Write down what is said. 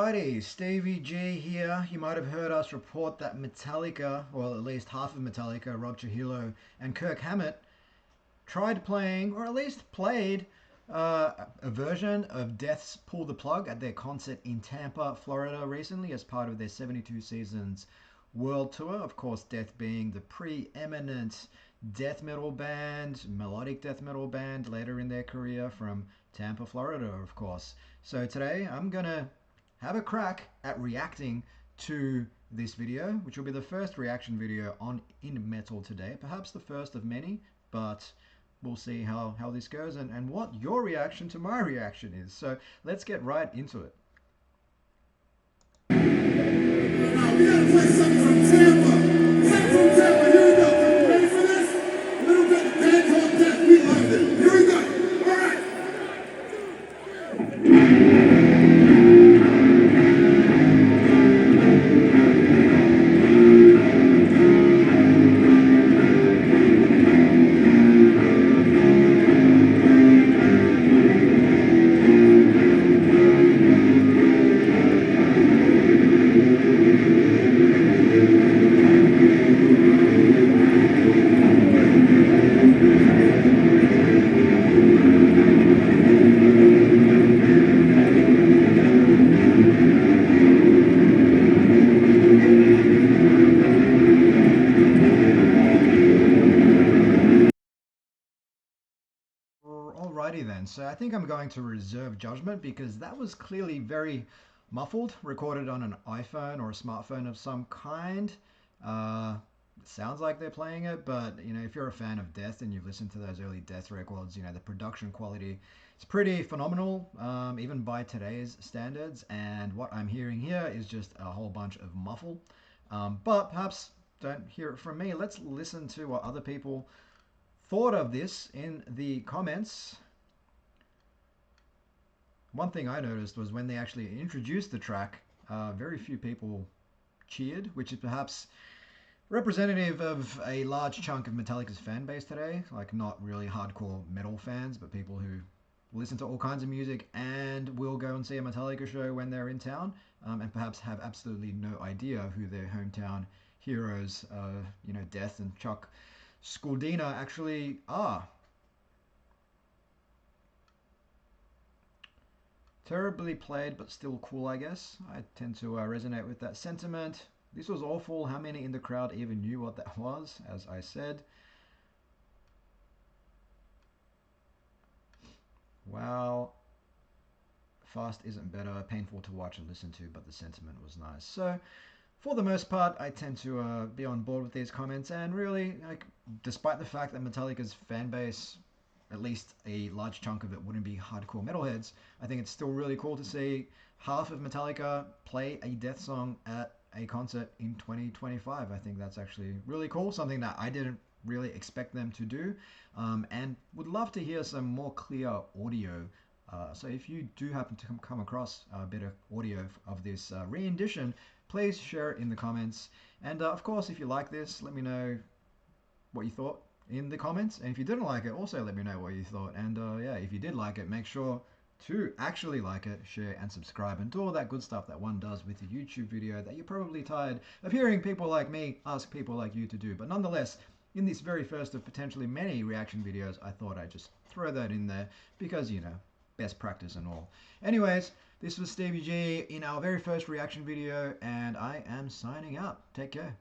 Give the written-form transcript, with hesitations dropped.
Alrighty, Stevie G here. You might have heard us report that Metallica, or at least half of Metallica, Rob Trujillo and Kirk Hammett, tried playing, or at least played, a version of Death's Pull the Plug at their concert in Tampa, Florida recently as part of their 72 Seasons World Tour. Of course, Death being the preeminent death metal band, melodic death metal band later in their career from Tampa, Florida, of course. So today I'm going to have a crack at reacting to this video, which will be the first reaction video on In Metal today. Perhaps the first of many, but we'll see how this goes and what your reaction to my reaction is. So let's get right into it. Now we gotta play something from Tampa. Something from Tampa. Here we go. Ready for this? A little bit of band called Death. We love it. Here we go. All right. Alrighty then, so I think I'm going to reserve judgment because that was clearly very muffled, recorded on an iPhone or a smartphone of some kind. Sounds like they're playing it, but you know, if you're a fan of Death and you've listened to those early Death records, you know, the production quality is pretty phenomenal, even by today's standards, and what I'm hearing here is just a whole bunch of muffle. But perhaps don't hear it from me. Let's listen to what other people thought of this in the comments. One thing I noticed was when they actually introduced the track, very few people cheered, which is perhaps representative of a large chunk of Metallica's fan base today. Like, not really hardcore metal fans, but people who listen to all kinds of music and will go and see a Metallica show when they're in town, and perhaps have absolutely no idea who their hometown heroes, you know, Death and Chuck Sculdina actually are. Terribly played, but still cool, I guess. I tend to resonate with that sentiment. This was awful. How many in the crowd even knew what that was, as I said? Wow. Fast isn't better. Painful to watch and listen to, but the sentiment was nice. So, for the most part, I tend to be on board with these comments, and really, like, despite the fact that Metallica's fan base, at least a large chunk of it, wouldn't be hardcore metalheads, I think it's still really cool to see half of Metallica play a Death song at a concert in 2025. I think that's actually really cool, something that I didn't really expect them to do, and would love to hear some more clear audio. So if you do happen to come across a bit of audio of this rendition, please share it in the comments. And of course, if you like this, let me know what you thought in the comments. And if you didn't like it, also let me know what you thought. And yeah, if you did like it, make sure to actually like it, share, and subscribe, and do all that good stuff that one does with a YouTube video that you're probably tired of hearing people like me ask people like you to do. But nonetheless, in this very first of potentially many reaction videos, I thought I'd just throw that in there because, you know, best practice and all. Anyways, this was Stevie G in our very first reaction video, and I am signing out. Take care.